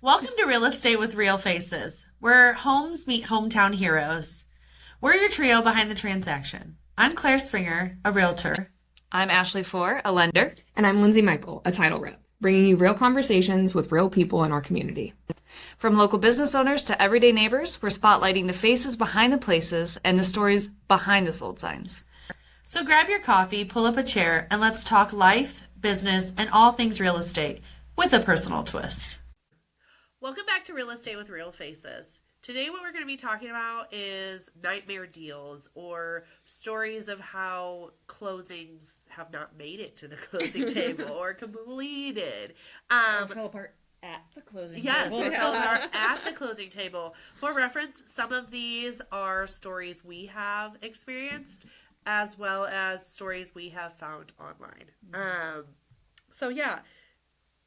Welcome to Real Estate with Real Faces, where homes meet hometown heroes. We're your trio behind the transaction. I'm Claire Springer, a realtor. I'm Ashley Four, a lender. And I'm Lindsay Michael, a title rep, bringing you real conversations with real people in our community. From local business owners to everyday neighbors, we're spotlighting the faces behind the places and the stories behind the sold signs. So grab your coffee, pull up a chair, and let's talk life, business, and all things real estate with a personal twist. Welcome back to Real Estate with Real Faces. Today what we're going to be talking about is nightmare deals or stories of how closings have not made it to the closing table or completed. Or fell apart at the closing Yes, table. or fell apart at the closing table. For reference, some of these are stories we have experienced as well as stories we have found online. So yeah,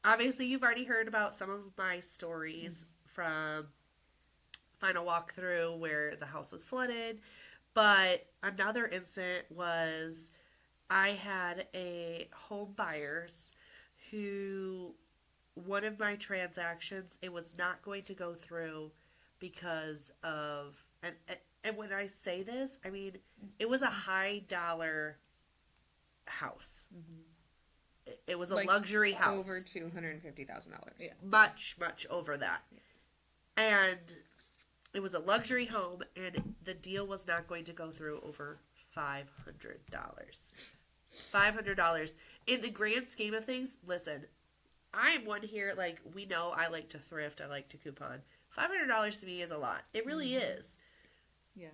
obviously you've already heard about some of my stories from final walkthrough where the house was flooded, but another incident was I had a home buyers who one of my transactions it was not going to go through because of and when I say this, I mean it was a high dollar house. It was a Like luxury house. Over $250,000. Yeah. Much over that. And it was a luxury home, and the deal was not going to go through over $500. $500. In the grand scheme of things, listen, I'm one here, like, we know I like to thrift, I like to coupon. $500 to me is a lot. It really is. Yeah.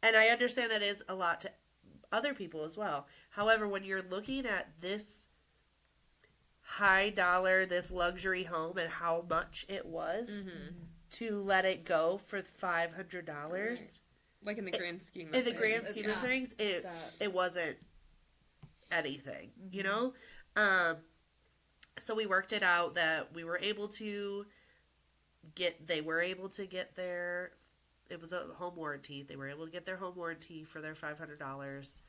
And I understand that is a lot to other people as well. However, when you're looking at this high dollar, this luxury home and how much it was to let it go for $500. Right. Like in the grand scheme of In the things. grand scheme of things, it wasn't anything, you know? So we worked it out that we were able to they were able to get it was a home warranty. They were able to get their home warranty for their $500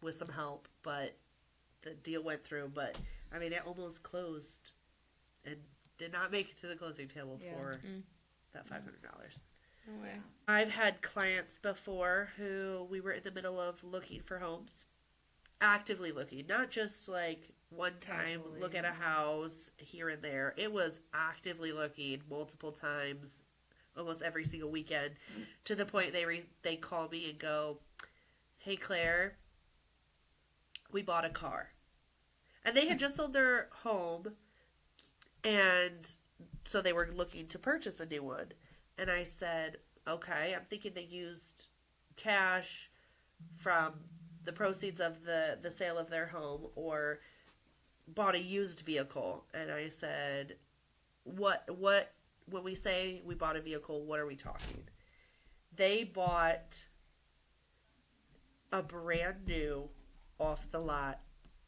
with some help, but the deal went through. But, I mean, it almost closed and did not make it to the closing table for that $500. No way. I've had clients before who we were in the middle of looking for homes, actively looking, not just like one time Casually. look at a house here and there. It was actively looking multiple times, almost every single weekend, to the point they call me and go, "Hey Claire, we bought a car," and they had just sold their home, and so they were looking to purchase a new one. And I said, "Okay, I'm thinking they used cash from the proceeds of the sale of their home or bought a used vehicle." And I said, what when we say we bought a vehicle, what are we talking? They bought a brand new off the lot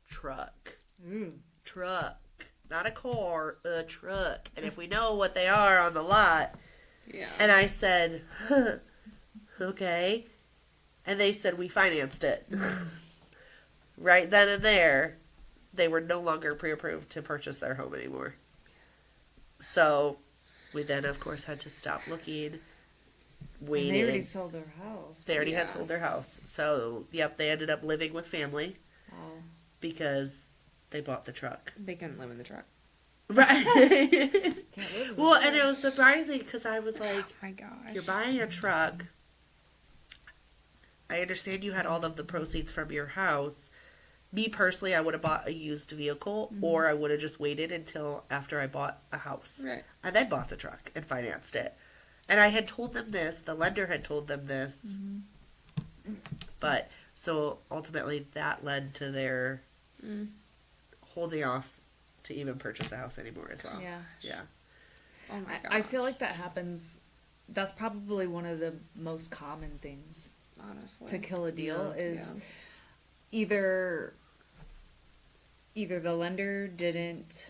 truck. Truck. Not a car, a truck. And if we know what they are on the lot. Yeah. And I said, huh, okay. And they said, we financed it. Right then and there, they were no longer pre-approved to purchase their home anymore. So we then, of course, had to stop looking. Waited. And they already sold their house. They already had Yeah. sold their house. So, yep, they ended up living with family Oh. because they bought the truck. They couldn't live in the truck. Right. Can't live with Well, it. and it was surprising because I was like, Oh my gosh. you're buying a truck. I understand you had all of the proceeds from your house. Me personally, I would have bought a used vehicle or I would have just waited until after I bought a house. Right. I then bought the truck and financed it. And I had told them this, the lender had told them this. But so ultimately that led to their holding off to even purchase a house anymore as well. Yeah. Yeah. Oh my gosh. I feel like that happens. That's probably one of the most common things honestly. to kill a deal Yeah. is either the lender didn't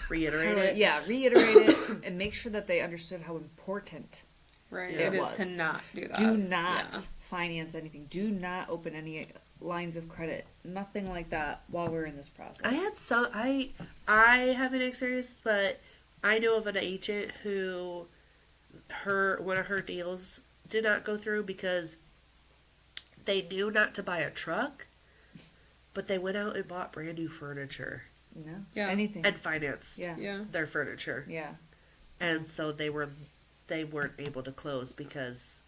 Reiterate it. reiterate it and make sure that they understood how important. Right. Yeah. It is was. to not do that. Do not Yeah. finance anything. Do not open any lines of credit nothing like that while we're in this process. I had some. I haven't experienced, but I know of an agent who one of her deals did not go through because they knew not to buy a truck, but they went out and bought brand new furniture No. Yeah. Anything. and financed Yeah. Yeah. their furniture, Yeah. and so they weren't able to close because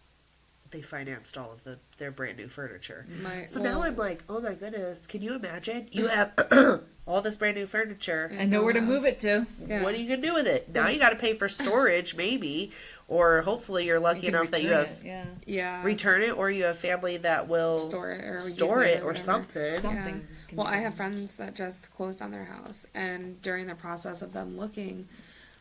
they financed all of their brand new furniture. So now I'm like, oh my goodness, can you imagine? You have all this brand new furniture. And know where to move it to. Yeah. What are you gonna do with it? Now you got to pay for storage, maybe, or hopefully you're lucky enough that you return have it, yeah. Yeah. return it, or you have family that will Store it or store use it or whatever. something. Something. can Well, be I done. have friends that just closed on their house, and during the process of them looking,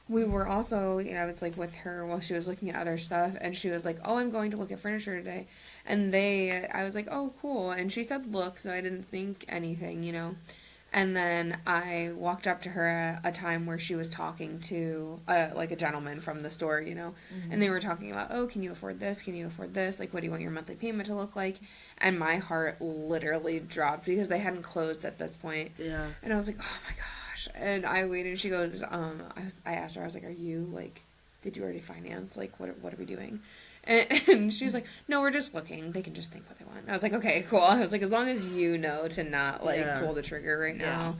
we were also, it's like with her while she was looking at other stuff, and she was like, "Oh, I'm going to look at furniture today," and I was like, "Oh, cool," and she said, "Look," so I didn't think anything. And then I walked up to her at a time where she was talking to like a gentleman from the store, and they were talking about, oh, can you afford this? Can you afford this? Like, what do you want your monthly payment to look like? And my heart literally dropped because they hadn't closed at this point. Yeah. And I was like, oh my gosh. And I waited, and she goes, I asked her, I was like, are you, like, did you already finance? Like, what are we doing? And she's like, no, we're just looking. They can just think what they want. I was like, okay, cool. I was like, as long as you know to not, like, Yeah. pull the trigger right Yeah. now.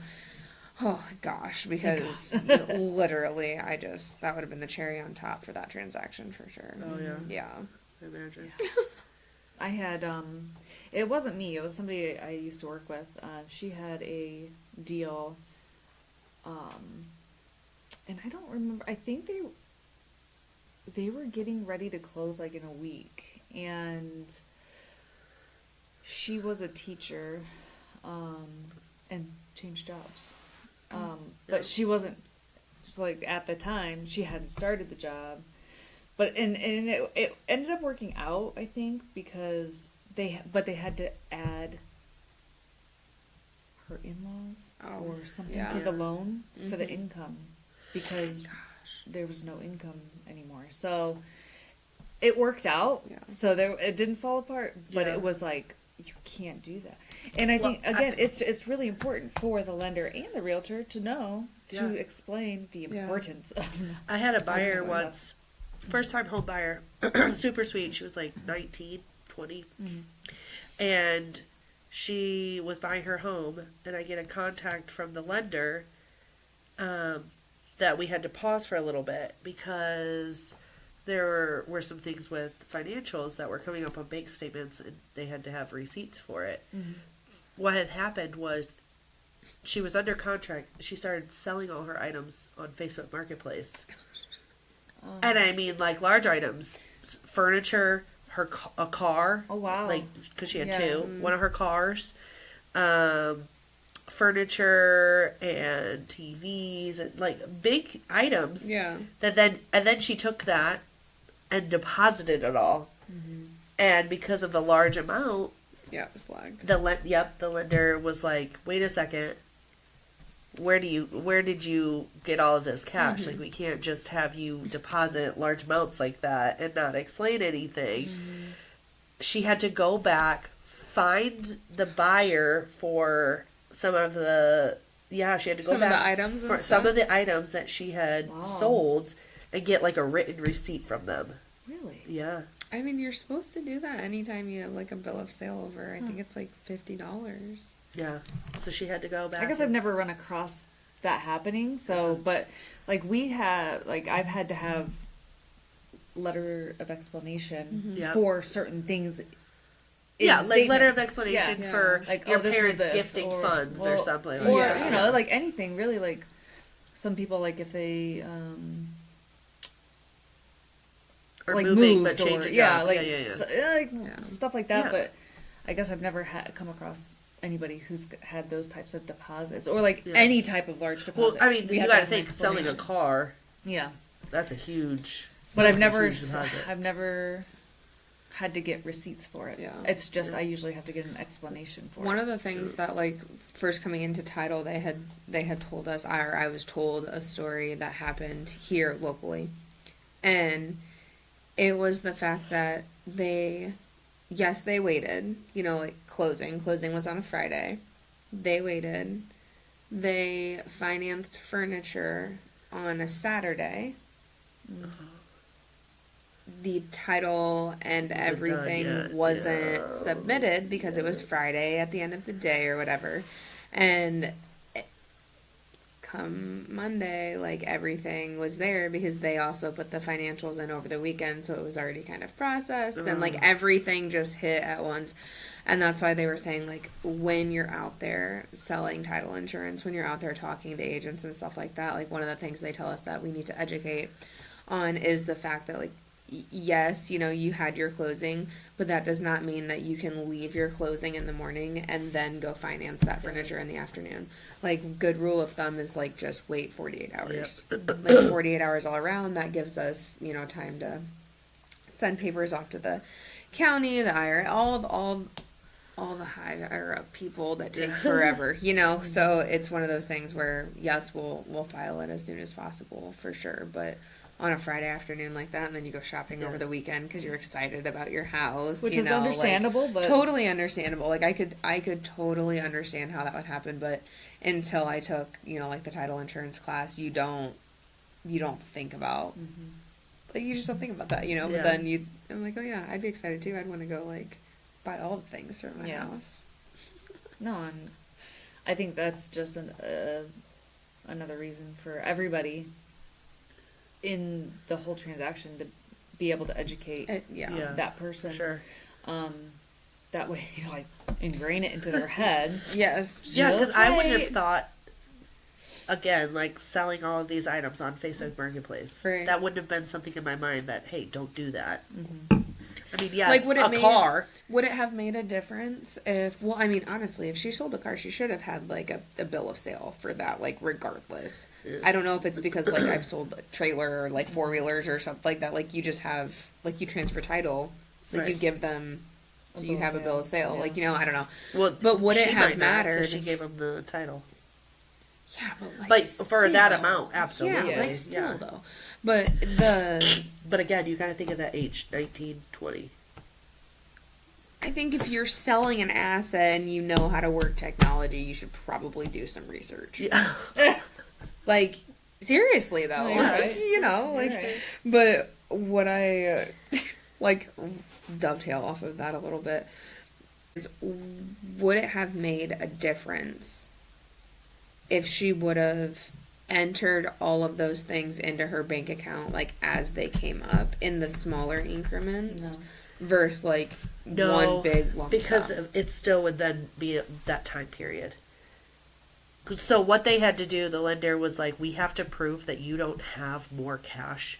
Oh, gosh, because literally, that would have been the cherry on top for that transaction for sure. Oh yeah. Yeah. I imagine. I had, it wasn't me, it was somebody I used to work with. She had a deal, and I don't remember, I think they were getting ready to close like in a week, and she was a teacher, and changed jobs. But she wasn't, so like at the time, she hadn't started the job. But and it ended up working out, I think, because they had to add her in-laws or something yeah. to the loan for the Mhm. income, because there was no income anymore. So it worked out. Yeah. So it didn't fall apart, but Yeah. it was like, you can't do that. And I think Well, again, it's really important for the lender and the realtor to know to Yeah. explain the Yeah. importance of. I had a buyer stuff. once, first time home buyer, super sweet. She was like 19, 20. And she was buying her home, and I get a contact from the lender that we had to pause for a little bit because there were some things with financials that were coming up on bank statements, and they had to have receipts for it. What had happened was she was under contract. She started selling all her items on Facebook Marketplace. And I mean, like, large items, furniture, a car. Oh, wow. Like, because she had Yeah. two. One of her cars, furniture and TVs and like big items. Yeah. And then she took that and deposited it all. And because of the large amount, Yeah, it was flagged. the lender was like, "Wait a second. Where did you get all of this cash? Like, we can't just have you deposit large amounts like that and not explain anything." She had to go back, find the buyer for some of the she had to go Some of back the items and for stuff? some of the items that she had Wow. sold and get like a written receipt from them. Really? Yeah. I mean, you're supposed to do that anytime you have like a bill of sale over. I think it's like $50. Yeah. So she had to go back. I guess I've never run across that happening. So, but like I've had to have letter of explanation Yeah. for certain things. in Yeah, like letter of statements. explanation Yeah. for Like, your this was parents this, gifting funds or something. Or like that. you know, like anything really. Like some people, like if they or like moving moved but change or a yeah, job. like yeah. like stuff like that. Yeah. But I guess I've never come across anybody who's had those types of deposits or like Yeah. any type of large Well, deposit. I mean, We you had got to have an think selling a explanation. car. Yeah, That's a huge. but I've that's a never huge deposit. had to get receipts for it. Yeah. It's just I usually have to get an explanation for One it. of the things that like first coming into title they had told us, or I was told a story that happened here locally, and it was the fact that they waited, like closing was on a Friday, They waited. They financed furniture on a Saturday. The title and Wasn't everything done yet. wasn't Yeah. submitted because it was Friday at the end of the day or whatever. And come Monday, like everything was there because they also put the financials in over the weekend, so it was already kind of processed and like everything just hit at once. And that's why they were saying, like, when you're out there selling title insurance, when you're out there talking to agents and stuff like that, like, one of the things they tell us that we need to educate on is the fact that, like, yes, you know, you had your closing, but that does not mean that you can leave your closing in the morning and then go finance that furniture in the afternoon. Like, good rule of thumb is, like, just wait 48 hours. Like, 48 hours all around, that gives us, you know, time to send papers off to the county, the IRS, all the higher up people that take forever, you know. So it's one of those things where yes, we'll file it as soon as possible for sure, but on a Friday afternoon like that, and then you go shopping over the weekend because you're excited about your house, Which you is know, understandable, like, but totally understandable. Like I could totally understand how that would happen, but until I took, you know, like the title insurance class, you don't think about like you just don't think about that, you know. Yeah. But then I'm like, oh yeah, I'd be excited too. I'd want to go like buy all the things for my house. no, and I think that's just another reason for everybody in the whole transaction to be able to educate Yeah. that person. Sure. That way, you like ingrain it into their head. Yes. Yeah, because Just I wouldn't have wait. thought, again, like selling all of these items on Facebook Marketplace. Right. That wouldn't have been something in my mind that, hey, don't do that. Mm-hmm. I mean, yes, Like, would it a made- car. Would it have made a difference if, well, I mean, honestly, if she sold a car, she should have had, like, a bill of sale for that, like, regardless. I don't know if it's because, like, I've sold a trailer or, like, four-wheelers or something like that. Like, you just have, like, you transfer title. Like, you Right. give them, so A you bill of have a bill of sale, sale. yeah. Like, you know, I don't know. Well, But would it she have might not, 'cause mattered? She gave him the title. Yeah, but, like, But for that still. amount, absolutely. Yeah, like, still, Yeah. though. But But again, you got to think of that age, 19, 20. I think if you're selling an asset and you know how to work technology, you should probably do some research. Yeah. Like, seriously though, No, you're right. you know, like, You're right. but what I like dovetail off of that a little bit is, would it have made a difference if she would have entered all of those things into her bank account, like, as they came up in the smaller increments versus like No, one big lump because sum? it still would then be that time period. So what they had to do, the lender was like, we have to prove that you don't have more cash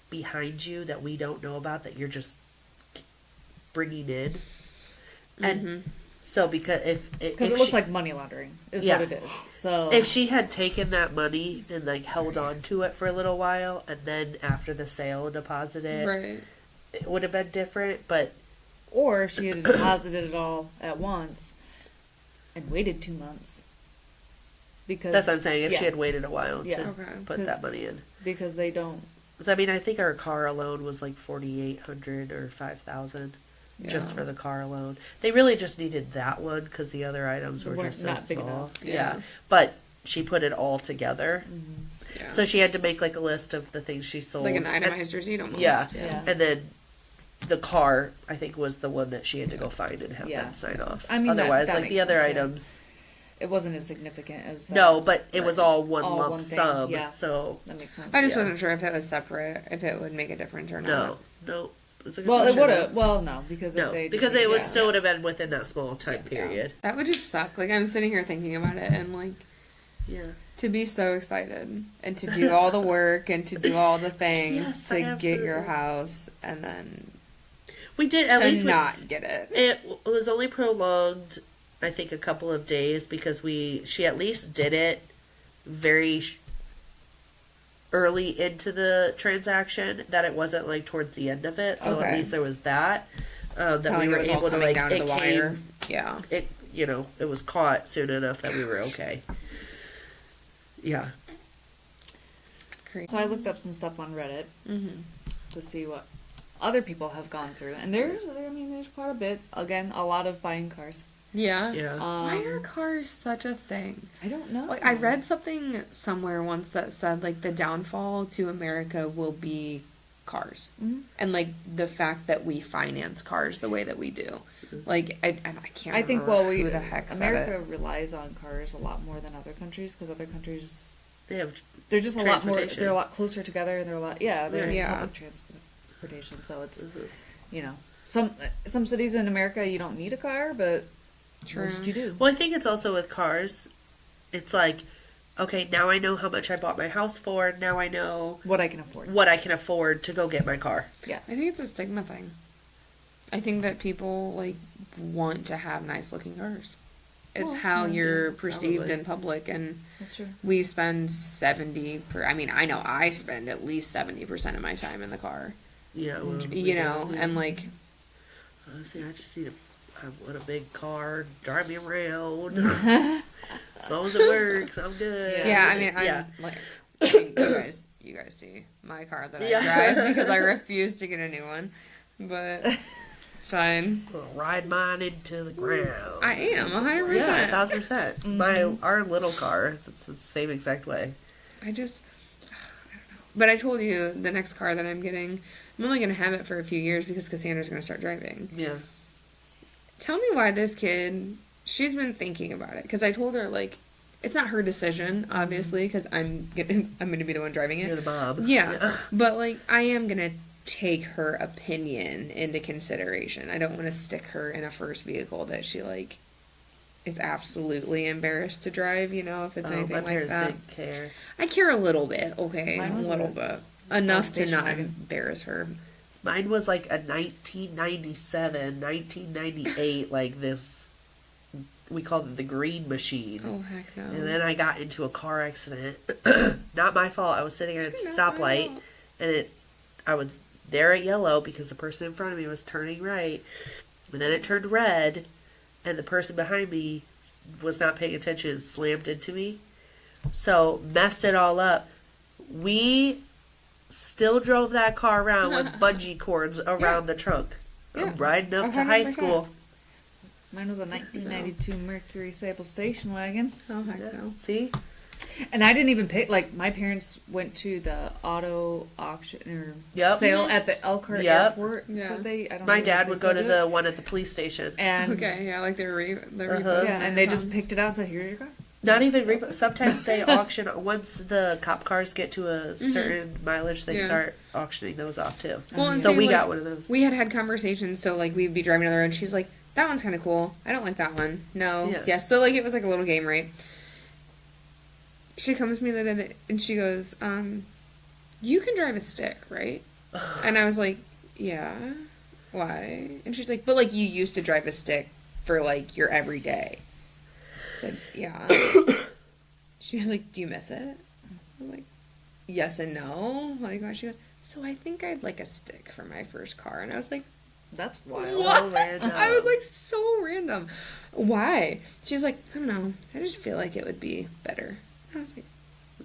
behind you that we don't know about, that you're just bringing in. And so because if Because if it looks she- like money laundering is Yeah. what it is. So if she had taken that money and like held on to it for a little while and then after the sale deposited, Right. it would have been different. But or if she had deposited it all at once and waited 2 months. Because that's what I'm saying. If yeah, she had waited a while Yeah. to Okay. put 'Cause- that money in. because they don't 'Cause, I mean, I think our car alone was like 4,800 or 5,000 just Yeah. for the car alone. They really just needed that one because the other items They were weren't just so not big small. enough. Yeah. Yeah. But she put it all together. Yeah. So she had to make like a list of the things she sold. like an And- itemized receipt almost. Yeah. Yeah. And then the car, I think, was the one that she had to go find and have Yeah. them sign off. I mean, that- otherwise, that like makes the other sense, yeah. items, it wasn't as significant as that. no, but it was Right. all one All lump one thing, sum. yeah. So That makes sense. I just Yeah. wasn't sure if it was separate, if it would make a difference or not. no. It's a good Well, it question. would have. Well, no, because No, if they because just, it would yeah. still would have been within that small time Yeah. period. That would just suck. Like, I'm sitting here thinking about it, and like, Yeah. to be so excited and to do all the work and to do all the things Yes, to I get your absolutely- house and then We did at to least not get it. it was only prolonged, I think, a couple of days because she at least did it very early into the transaction, that it wasn't like towards the end of it. So at Okay. least there was that that Telling we it were was all able to coming like down to it the came wire. Yeah. it it was caught soon enough that we were okay. Yeah. Crazy. So I looked up some stuff on Reddit Mm-hmm. to see what other people have gone through, and there's quite a bit. Again, a lot of buying cars. Yeah. Yeah. Why are cars such a thing? I don't know. Like, I read something somewhere once that said, like, the downfall to America will be cars. Mhm. And, like, the fact that we finance cars the way that we do. Like, I can't I think remember who the heck said America it. relies on cars a lot more than other countries because other countries They have they're just a lot more. Transportation. They're a lot closer together, and they're a lot. Yeah, they're Yeah. public transportation. So it's some cities in America you don't need a car, but True. most you do. Well, I think it's also with cars. It's like, okay, now I know how much I bought my house for. Now I know What I can afford. what I can afford to go get my car. I think it's a stigma thing. I think that people, like, want to have nice looking cars. It's Well, how yeah, you're perceived probably. in public, and That's true. we spend 70 per. I mean, I know I spend at least 70% of my time in the car. Yeah, well, You know, and like, honestly, I just need I want a big car, drive me around. As long as it works, I'm good. yeah, I mean, I'm yeah. like, you guys see my car that I Yeah. drive because I refuse to get a new one, but it's fine. I'll ride mine into the ground. I am 100%. Yeah, 1,000%. Our little car, it's the same exact way. I don't know. But I told you the next car that I'm getting, I'm only going to have it for a few years because Cassandra's going to start driving. Yeah. Tell me why this kid, she's been thinking about it. Because I told her, like, it's not her decision, obviously, because I'm going to be the one driving You're it. the mom. Yeah. But, like, I am going to take her opinion into consideration. I don't want to stick her in a first vehicle that she, like, is absolutely embarrassed to drive, you know, if it's My anything like parents that. didn't care. I care a little bit, okay? Mine A was little bit. Enough to station not wagon. embarrass her. Mine was like a 1997, 1998, like this, we called it the green machine. Oh, heck no. And then I got into a car accident. Not my fault. I was sitting at a stoplight, and I was there at yellow because the person in front of me was turning right, and then it turned red, and the person behind me was not paying attention and slammed into me. So messed it all up. We still drove that car around with bungee cords around the trunk. Yeah. I'm riding up to high 100%. school. Mine was a 1992 Mercury Sable station wagon. Oh, heck Yeah. no. See? And I didn't even pay. Like, my parents went to the auto auction or Yep. sale at the Elkhart Yep. Airport. Yeah. That I don't My know if dad they would go still to do it. the one at the police station. And Okay, yeah, like they're Uh-huh. reposting yeah, and they just icons. picked it out and said, "Here's your car." Not even sometimes they auction once the cop cars get to a certain mileage, they Yeah. start auctioning those off too. Well, and So see, we like, got one of those. We had conversations, so like we'd be driving down the road, and she's like, "That one's kind of cool. I don't like that one. No, Yeah. yes." So like it was like a little game, right? She comes to me the other day, and she goes, "You can drive a stick, right?" And I was like, "Yeah, why?" And she's like, "But like you used to drive a stick for like your everyday." I said, "Yeah." She was like, "Do you miss it?" I was like, "Yes and no." Like, why? She goes, "So I think I'd like a stick for my first car," and I was like, That's wild. So random. I was like, so random. Why? She's like, I don't know. I just feel like it would be better. I was like,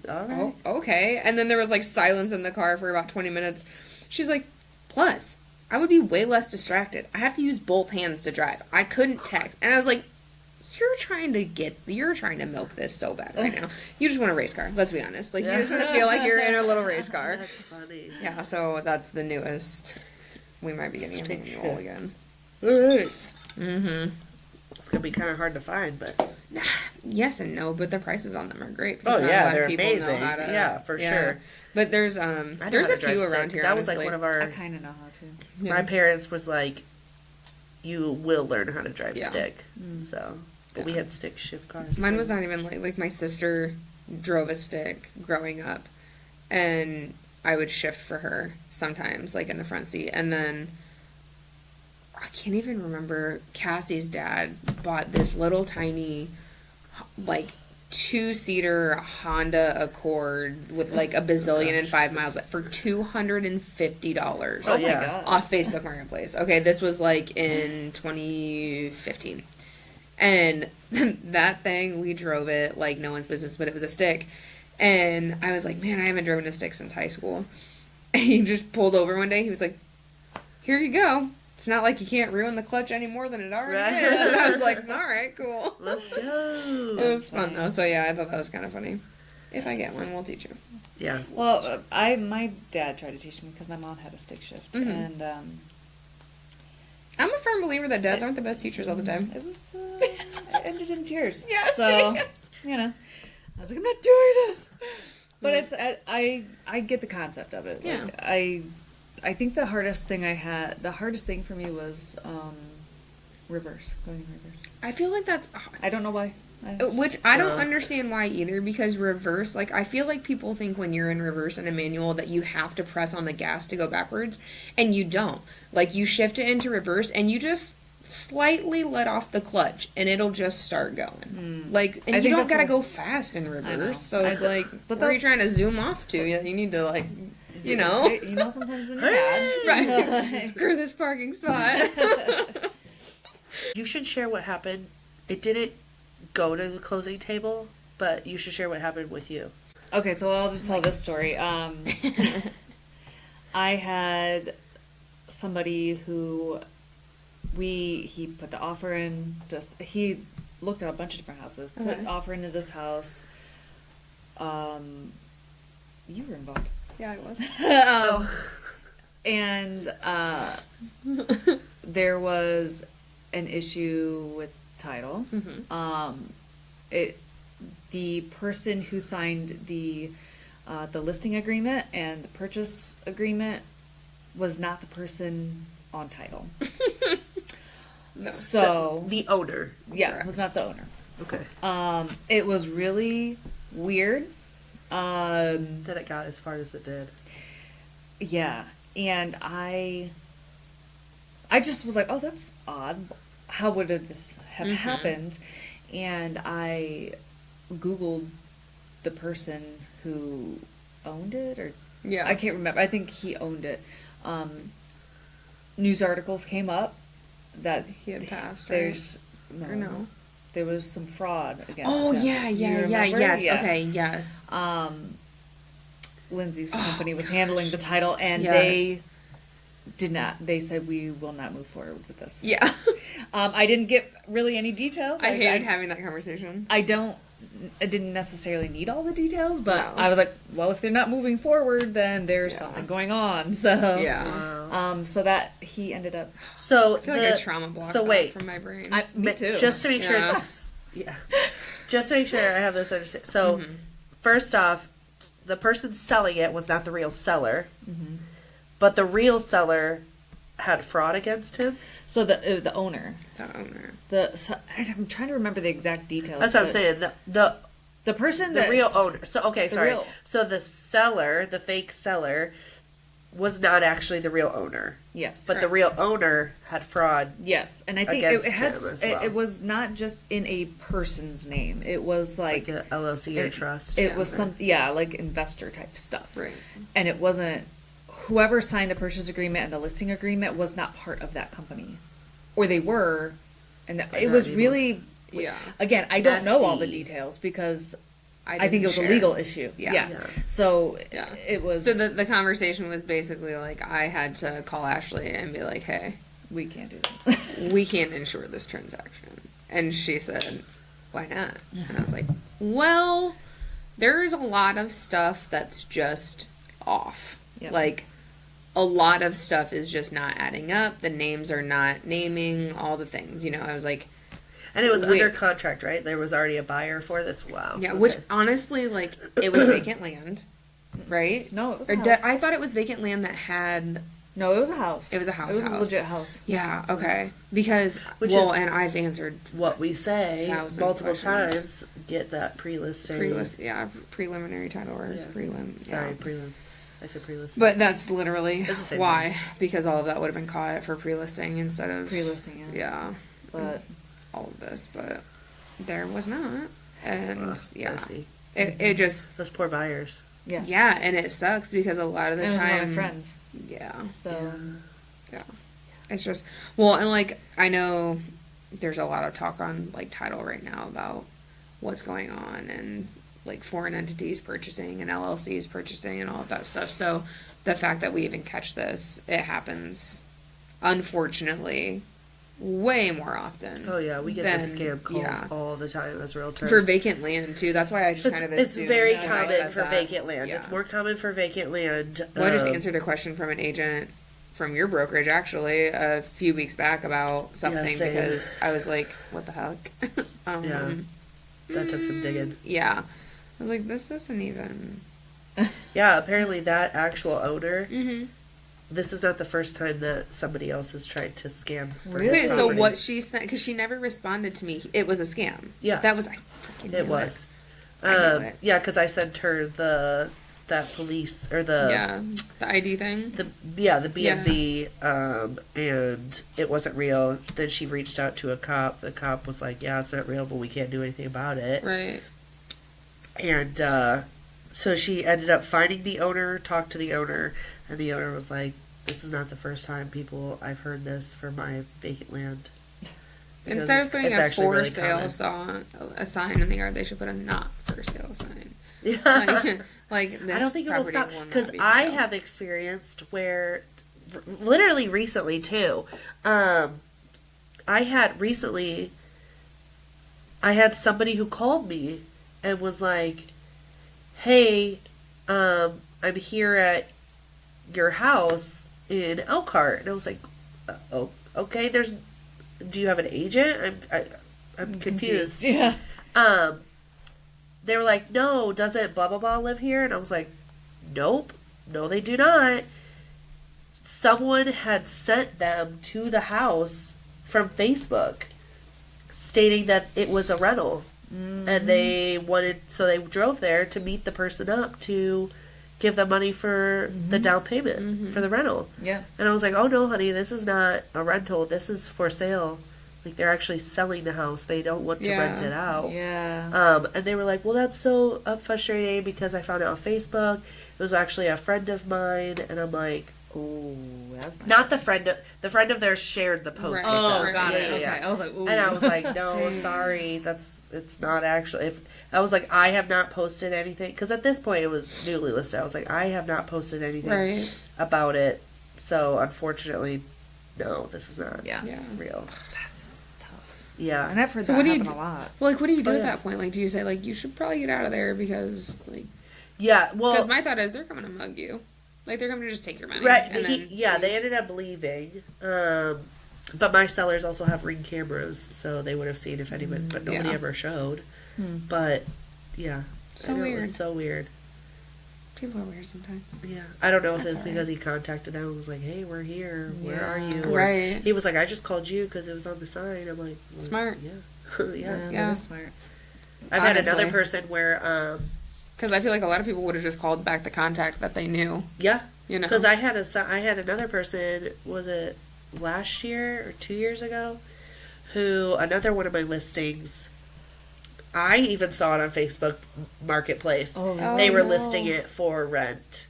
all right. oh, okay. And then there was like silence in the car for about 20 minutes. She's like, plus, I would be way less distracted. I have to use both hands to drive. I couldn't text. And I was like, you're trying to milk this so bad right now. You just want a race car. Let's be honest. Like, you just want to feel like you're in a little race car. That's funny. Yeah, so that's the newest. We might be getting a Stick. manual again. All right. Mm-hmm. It's gonna be kind of hard to find, but Yes and no, but the prices on them are great. oh not a yeah, lot of they're people know amazing. how to- Yeah, for sure. But there's I know there's how a to drive few stick. around here. That was like honestly. one of I our. kind of know how to. Yeah. My parents was like, "You will learn how to drive Yeah. stick." So, but we Yeah. had stick shift cars. Mine so- was not even like my sister drove a stick growing up, and I would shift for her sometimes, like in the front seat, and then. I can't even remember. Cassie's dad bought this little tiny, like, 2-seater Honda Accord with like a bazillion and 5 miles for $250 Oh, Oh yeah. my god. off Facebook Marketplace. Okay, this was like in 2015. And that thing, we drove it like no one's business, but it was a stick. And I was like, man, I haven't driven a stick since high school. And he just pulled over one day. He was like, here you go. it's not like you can't ruin the clutch any more than it already Right. is. And I was like, all right, cool. Let's go. It was fun though. So yeah, I thought that was kind of funny. If I get one, we'll teach you. Yeah. Well, my dad tried to teach me because my mom had a stick shift, Mhm. and I'm a firm believer that dads aren't the best teachers all the time. it was it ended in tears. Yeah, So see? you know, I was like, I'm not doing this. But it's I get the concept of it. Yeah. Like, I think the hardest thing for me was reverse, going in reverse. I feel like that's I don't know why. which I don't Uh. understand why either, because reverse, like, I feel like people think when you're in reverse in a manual that you have to press on the gas to go backwards, and you don't. Like, you shift it into reverse and you just slightly let off the clutch and it'll just start going. Like, and I you think don't that's gotta what- go fast in know. reverse. So it's I- like, but where are you that's- trying to zoom off to? You need to, like, you know. You know, sometimes when you're mad, Right. Screw this parking spot. You should share what happened. It didn't go to the closing table, but you should share what happened with you. Okay, so I'll just tell this story. I had somebody who he put the offer in. He looked at a bunch of different houses, put Okay. offer into this house. You were involved. Yeah, I was. And there was an issue with title. The person who signed the listing agreement and the purchase agreement was not the person on title. No. So The owner. yeah, Correct. was not the owner. Okay. It was really weird. That it got as far as it did. Yeah, and I just was like, oh, that's odd. How would this have happened? And I Googled the person who owned it, or Yeah. I can't remember. I think he owned it. News articles came up that He had passed, right? there's Or no? there was some fraud against Oh, him. yeah, Do you yeah, remember? yes. Yeah. Okay, yes. Lindsay's company was handling the title, and Yes. they did not. They said, we will not move forward with this. Yeah. I didn't get really any details. I hated having that conversation. I didn't necessarily need all the details, but No. I was like, well, if they're not moving forward, then there's Yeah. something going on. So Yeah. Wow. so that he ended up. So I feel like I trauma blocked So that wait, from my brain. Me but too. just to make sure. Yeah. Yeah. Just to make sure I have this understood. So, first off, the person selling it was not the real seller, but the real seller had fraud against him. So the owner, the owner. I'm trying to remember the exact details. That's what I'm but saying. The person The that real owner. So okay, The sorry. real- So the seller, the fake seller, was not actually the real owner, Yes, but the real owner had fraud. yes, and I think Against it had him as it, well. it was not just in a person's name. It was Like like a LLC or it- trust. It was like investor type stuff. Right. And it wasn't whoever signed the purchase agreement and the listing agreement was not part of that company, or they were, and But it not was anymore. really Yeah. again I don't know all the Messy. details because I didn't think it was share. a legal issue. Yeah. Yeah. Yeah. So Yeah. it was. So the conversation was basically like I had to call Ashley and be like, hey, we can't do that. we can't insure this transaction. And she said, why not? And I was like, well, there's a lot of stuff that's just off. Yep. Like, a lot of stuff is just not adding up. The names are not naming, all the things. You know, I was like, And it was Wait. under contract, right? There was already a buyer for this. Wow. yeah, Okay. which honestly, like, it was vacant land, right? No, it was Or a house. I thought it was vacant land that had. No, it was a house. It was a house. It was a legit house. Yeah, okay. Because, Which well, is- and I've answered what we say 1,000 multiple questions. times. Get that pre-listing. preliminary title or Yeah. prelim. Sorry, yeah. prelim. I said pre-listing. But that's literally It's the same why, because all of that would have been caught for pre-listing instead of Pre-listing, yeah. Yeah, But all of this, but there was not, and yeah, I see. it just Those poor buyers. yeah. yeah, and it sucks because a lot of the And it was one of time, my friends. yeah, So it's just well, and like I know there's a lot of talk on like title right now about what's going on and like foreign entities purchasing and LLCs purchasing and all of that stuff. So the fact that we even catch this, it happens unfortunately, way more often. Oh yeah, we get than- the scam calls yeah. all the time as realtors. For vacant land too. That's why I just kind of It's assumed very when I common said for that. vacant land. Yeah. It's more common for vacant land. Well, I just answered a question from an agent from your brokerage actually a few weeks back about something same. because I was like, "What the heck?" Yeah. That took some digging. Yeah. I was like, "This isn't even." Yeah, apparently that actual owner. Mm-hmm. This is not the first time that somebody else has tried to scam. For his Really? Wait, so property. what she sent? Because she never responded to me. It was a scam. Yeah. That was I freaking. It knew was. I knew it. Yeah, because I sent her that police or the Yeah. The ID thing. the BMV, and it wasn't real. Then she reached out to a cop. The cop was like, "Yeah, it's not real, but we can't do anything about it." Right. And so she ended up finding the owner, talked to the owner, and the owner was like, "This is not the first time I've heard this for my vacant land." Because Instead of putting it's a actually for really sale common. a sign in the yard, they should put a not for sale sign. Yeah. Like this I don't think it will property stop will not because be for I sale. have experienced where, literally recently too. I had somebody who called me and was like, "Hey, I'm here at your house in Elkhart," and I was like, "Oh, okay. Do you have an agent? I'm confused." Yeah. They were like, "No, doesn't blah blah blah live here?" And I was like, "Nope, no, they do not." Someone had sent them to the house from Facebook, stating that it was a rental, and they they drove there to meet the person up to give them money for the down payment for the rental. Yeah. And I was like, "Oh no, honey, this is not a rental. This is for sale. Like they're actually selling the house. They don't want to rent it out." Yeah. And they were like, "Well, that's so frustrating because I found it on Facebook. It was actually a friend of mine." And I'm like, Oh, that's not the friend of theirs shared the post. Right. with Oh, them. got Yeah, it. yeah, Okay. yeah. I was like, ooh. And I was like, "No, Dang. sorry, it's not actually." If I was like, "I have not posted anything," because at this point it was newly listed. I was like, "I have not posted anything Right. about it." So unfortunately, no, this is not Yeah. Yeah. real. That's tough. Yeah. And I've heard So that what do you happen do- a lot. Well, like, what do you do Oh, at yeah. that point? Like, do you say like you should probably get out of there because like Yeah. Well, because my thought is they're coming to mug you, like they're coming to just take your money. right. And then They leave. ended up leaving. But my sellers also have Ring cameras, so they would have seen if anyone, but nobody Yeah. ever showed. Hmm. But yeah, So I know it weird. was so weird. People are weird sometimes. Yeah, I don't know if That's it's alright. because he contacted them and was like, "Hey, we're here. Where are Yeah. you?" Or Right. He was like, "I just called you because it was on the sign." I'm like, well, Smart. Yeah, yeah. Yeah. That is smart. I've had Honestly. another person where, Because I feel like a lot of people would have just called back the contact that they knew. yeah, You know. because I had another person. Was it last year or 2 years ago? Who another one of my listings. I even saw it on Facebook Marketplace. Oh, They were no. listing it for rent,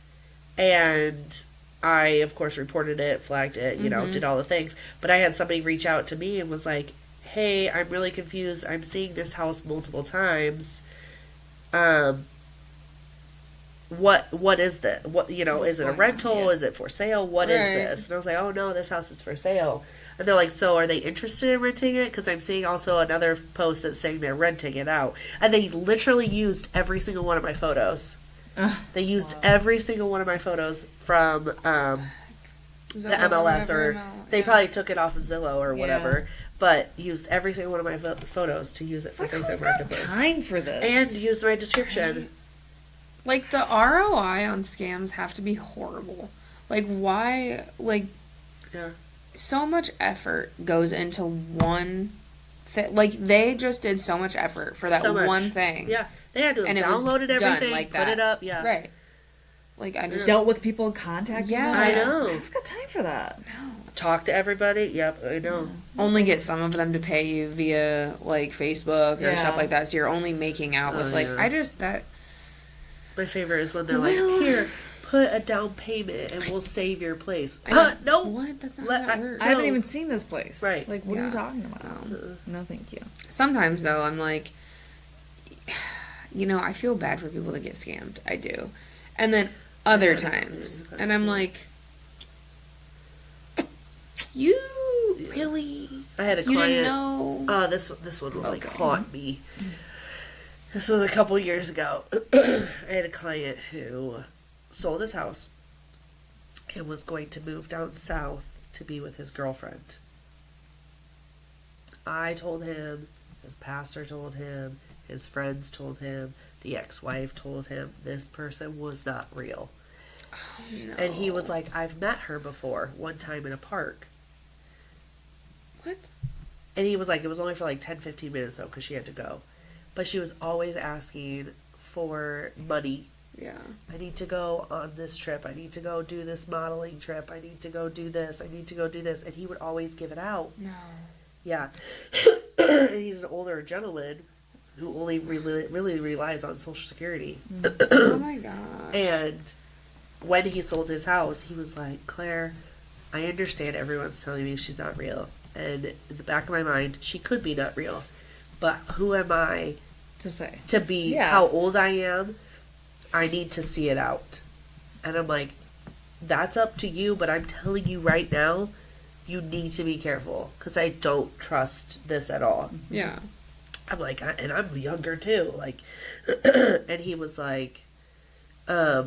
and I of course reported it, flagged it, did all the things. But I had somebody reach out to me and was like, "Hey, I'm really confused. I'm seeing this house multiple times. What is that? What is it a going on? rental? Yeah. Is it for sale? What is Right. this?" And I was like, "Oh no, this house is for sale." And they're like, "So are they interested in renting it? Because I'm seeing also another post that's saying they're renting it out." And they literally used every single one of my photos. They used every single one of my photos from Zillow the MLS, or whatever, they yeah. probably took it off of Zillow or Yeah. whatever, but used every single one of my photos to use it for Like, who's Facebook got Marketplace. time for this? And used my description. Like the ROI on scams have to be horrible. Like why? Like Yeah. so much effort goes into one thing. Like they just did so much effort for that So much. one thing. Yeah. They had to have And it was downloaded done everything, like put that. it up. Yeah. Right. Like I just dealt with people contacting Yeah. them. I know. Who's got time for that? Talk to everybody. Yep, I know. only get some of them to pay you via like Facebook or Yeah. stuff like that. So you're only making out with Oh, like yeah. I just that My favorite is when they're Well- like, "Here, put a down payment and we'll save your place." I know. No. what? That's not Let- how that works. I haven't No. even seen this place. Right. Like, what are Yeah. you talking about? Uh-uh. No, thank you. Sometimes though, I'm like, I feel bad for people that get scammed. I do, and then other Yeah, times, that's and I'm good. like, You really? I had a You client. didn't know? This one will like Okay. haunt me. This was a couple years ago. I had a client who sold his house and was going to move down south to be with his girlfriend. I told him, his pastor told him, his friends told him, the ex-wife told him this person was not real. Oh, no. And he was like, I've met her before, one time in a park. What? And he was like, it was only for like 10, 15 minutes though, because she had to go. But she was always asking for money. Yeah. I need to go on this trip. I need to go do this modeling trip. I need to go do this. I need to go do this. And he would always give it out. No. Yeah. And he's an older gentleman who only really relies on Social Security. Oh my gosh. And when he sold his house, he was like, Claire, I understand everyone's telling me she's not real. And in the back of my mind, she could be not real. But who am I To say. to be Yeah. how old I am? I need to see it out. And I'm like, that's up to you, but I'm telling you right now, you need to be careful because I don't trust this at all. Yeah. I'm like, and I'm younger too. Like, and he was like, I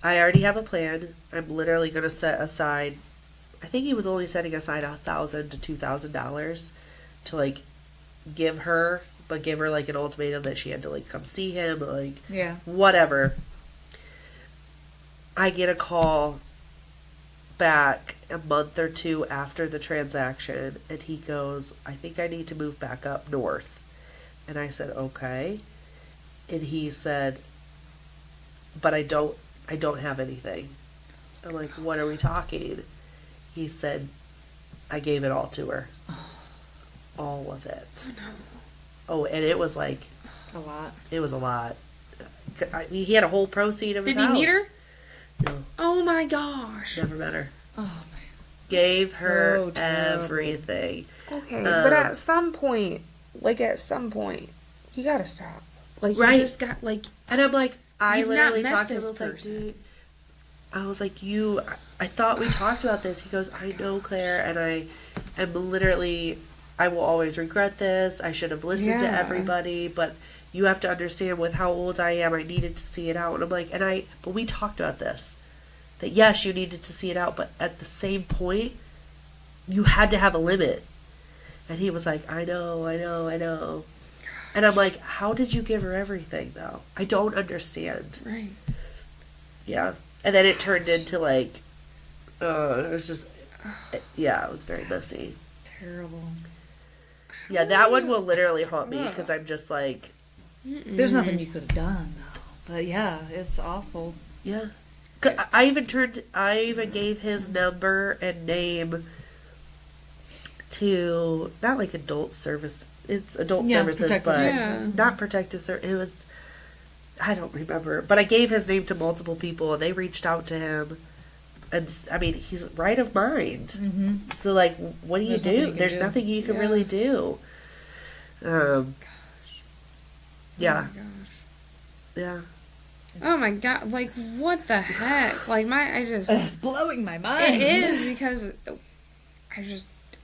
already have a plan. I'm literally going to set aside, I think he was only setting aside $1,000 to $2,000 to like give her, but give her like an ultimatum that she had to like come see him, like Yeah. whatever. I get a call back a month or two after the transaction, and he goes, I think I need to move back up north. And I said, okay. And he said, but I don't have anything. I'm like, what are we talking? He said, I gave it all to her. All of it. Oh, and it was like, A lot. it was a lot. I mean, he had a whole proceed of his Did house. he meet her? No, Oh my gosh. never met her. Oh man. Gave her So terrible. everything. Okay, but Um, at some point, you gotta stop. Like, Right. you just got, like, And I'm like, I You've not literally met talked to him. this I was like, person. dude, I was like, I thought we talked about this. He goes, I know, Claire, and I am literally, I will always regret this. I should have listened to Yeah. everybody, but you have to understand with how old I am, I needed to see it out. And I'm like, but we talked about this. That yes, you needed to see it out, but at the same point, you had to have a limit. And he was like, I know. And I'm like, how did you give her everything, though? I don't understand. right. Yeah. And then it turned into like, it was just, yeah, it was very messy. Terrible. Yeah, that one will literally haunt me because I'm just like, There's nothing you could have done though. But yeah, it's awful. yeah. 'Cause I even gave his number and name to, not like adult service, it's adult Yeah, services, protective but services. not protective service. It was, I don't remember, but I gave his name to multiple people and they reached out to him. And I mean, he's right of mind. Mm-hmm. So like, what do you There's nothing do? you can There's do. nothing you can Yeah. really do. Yeah, Oh my gosh. yeah. Oh my god, like, what the heck? Like, It's blowing my mind. it is because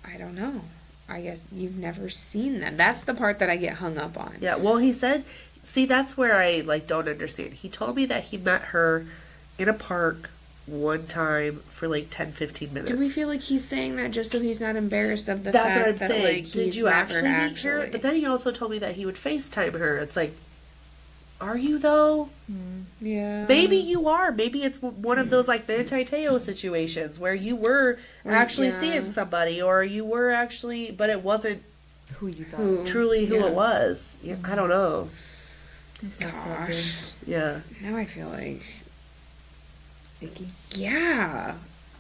I don't know. I guess you've never seen them. That's the part that I get hung up on. Yeah, well, he said, see, that's where I like don't understand. He told me that he met her in a park one time for like 10, 15 minutes. Do we feel like he's saying that just so he's not embarrassed of the that's fact what I'm that, saying? like, Did he's you never actually meet her? But then he also told me that he would FaceTime her. It's like, are you though? yeah. Maybe you are. Maybe it's one of those like Manti Teo situations where you were actually yeah. seeing somebody, or you were actually, but it wasn't Who you thought? Who? truly who Yeah. it was. Yeah, I don't know. It's messed up, dude. Gosh. Yeah. Now I feel like, Icky. yeah.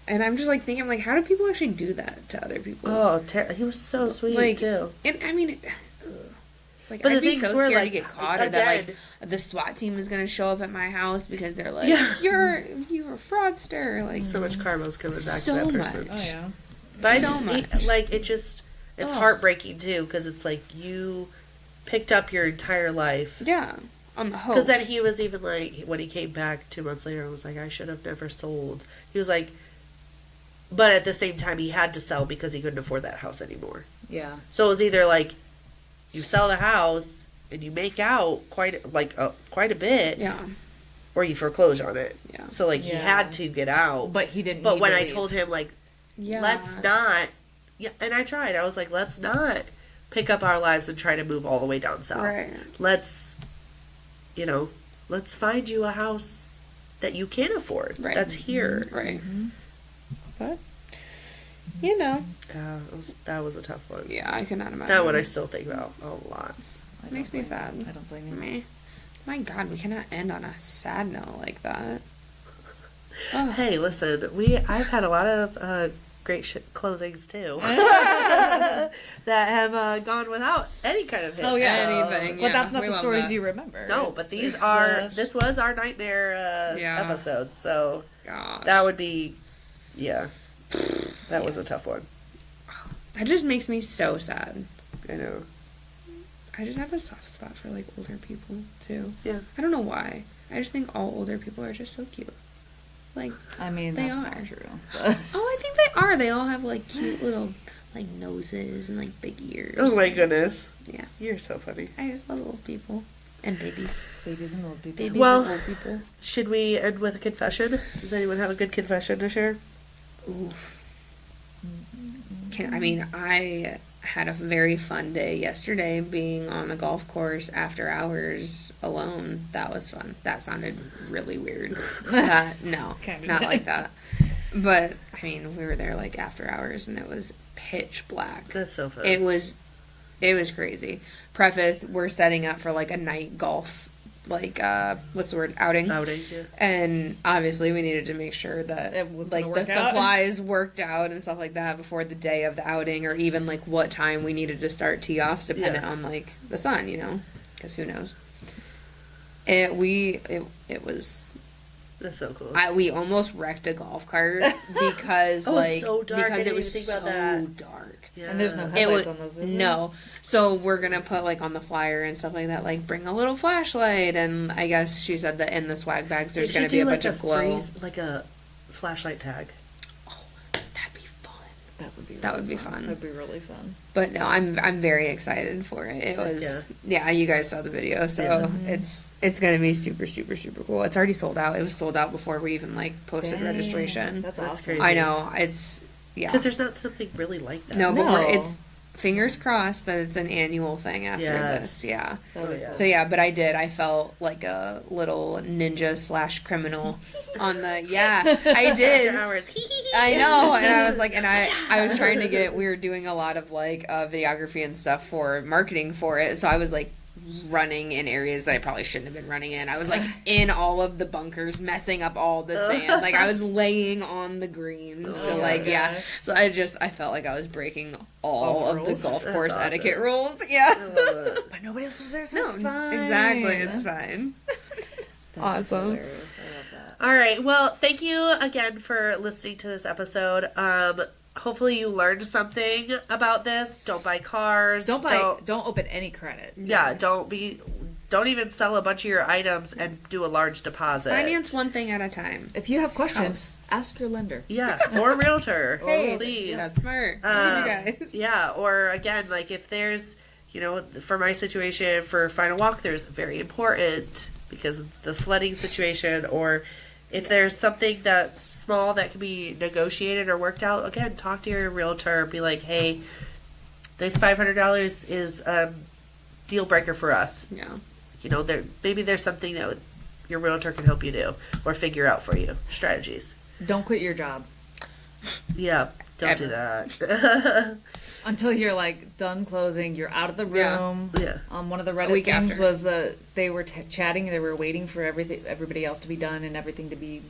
And I'm just like thinking, I'm like, how do people actually do that to other people? Oh, he was so sweet Like, too. And I mean, like, But I'd the be things so were, scared like, to get caught, or that again- like the SWAT team is gonna show up at my house because they're like, Yeah. you're a fraudster. Like, So much karma's coming back So to that person. much. Oh yeah. But I So just much. it's Ugh. heartbreaking too because it's like you picked up your entire life. yeah, on the hope. Because then he was even like, when he came back 2 months later, I was like, I should have never sold. He was like, but at the same time, he had to sell because he couldn't afford that house anymore. Yeah. So it was either like you sell the house and you make out quite a bit, Yeah. or you foreclose on it. Yeah. So like he Yeah. had to get out. But he didn't. But need when to I leave. told him like, Yeah. let's not, yeah, and I tried. I was like, let's not pick up our lives and try to move all the way down south. Right. Let's, let's find you a house that you can afford. Right. That's here. Right. Mhm. But, That was a tough one. yeah, I cannot imagine. That one I still think about a lot. I Makes don't me blame- sad. I don't blame you. Me. My God, we cannot end on a sad note like that. Oh. Hey, listen, I've had a lot of great closings too that have gone without any kind of hit. Oh, yeah. Anything. But that's yeah, not we the love stories that. you remember. No, It's- but it's, this was our nightmare Yeah. episode, so Gosh. that would be, yeah, that was a tough one. That just makes me so sad. I know. I just have a soft spot for like older people too. Yeah. I don't know why. I just think all older people are just so cute. Like, I mean, They that's are. not true. But oh, I think they are. They all have like cute little like noses and like big ears. Oh my goodness. Yeah. You're so funny. I just love old people and babies. babies and old people. Babies Well- and old people. Should we end with a confession? Does anyone have a good confession to share? Oof. I had a very fun day yesterday being on a golf course after hours alone. That was fun. That sounded really weird. No, Kinda not did. like that. But I mean, we were there like after hours and it was pitch black. That's so fun. It was crazy. Preface, we're setting up for like a night golf what's the word, outing. Outing, yeah. And obviously we needed to make sure that It was like gonna the work out. supplies worked out and stuff like that before the day of the outing, or even like what time we needed to start tee offs dependent Yeah. on like the sun, because who knows. It was That's so cool. we almost wrecked a golf cart because Oh, it was like so dark. I because didn't it was even think so about that. dark. Yeah. And there's no It headlights was on those. Is there? no. So we're gonna put like on the flyer and stuff like that, like bring a little flashlight, and I guess she said that in the swag bags there's They gonna should be a do, bunch like, of glow. like a flashlight tag. That'd be fun. That would be fun. That'd be really fun. But no, I'm very excited for it. It Heck was yeah. You guys saw the video, so Yeah. it's gonna be super cool. It's already sold out. It was sold out before we even like posted Dang, registration. That's That's awesome. crazy. I know it's yeah. Because there's not something really like that. No, but No. it's fingers crossed that it's an annual thing after Yes. this. Yeah. That would be Oh, yeah. So yeah, but I felt like a little ninja / criminal on the I did. After hours. I know, and I was like, and I was trying to get. We were doing a lot of like videography and stuff for marketing for it, so I was like running in areas that I probably shouldn't have been running in. I was like in all of the bunkers, messing up all the sand. Like I was laying on the greens to Oh, like yeah. So I felt like I was breaking all All of rules. the golf That's course awesome. etiquette rules. Yeah. I love it. But nobody else was there, so No, it's fine. exactly. It's fine. That's Awesome. hilarious. I love that. All right. Well, thank you again for listening to this episode. Hopefully you learned something about this. Don't buy cars. Don't open any credit. Yeah. Don't even sell a bunch of your items and do a large deposit. Finance one thing at a time. If you have questions, ask your lender. Yeah. Or a realtor. Hey, please. that's smart. Look at you guys. Yeah, or again, like if there's, for my situation, for final walkthroughs, very important because of the flooding situation, or if there's something that's small that can be negotiated or worked out, again, talk to your realtor. Be like, hey, this $500 is a deal breaker for us. Yeah. Maybe there's something that your realtor can help you do or figure out for you. Strategies. Don't quit your job Yeah, don't do Ever. that. until you're like done closing. You're out of the Yeah. room. Yeah. One of the week Reddit things after. was that they were chatting. They were waiting for everybody else to be done and everything to be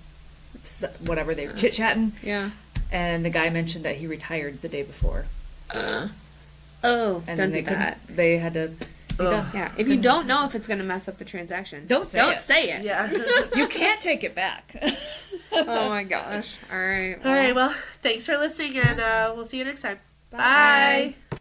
whatever they were chit chatting. Yeah. And the guy mentioned that he retired the day before, Oh, and don't then do that. they had to be Ugh. done. Yeah. If you don't know if it's gonna mess up the transaction, Don't say don't it. say it. Yeah. You can't take it back. Oh my gosh. All right. All right. Well, thanks for listening, and we'll see you next time. Bye. Bye.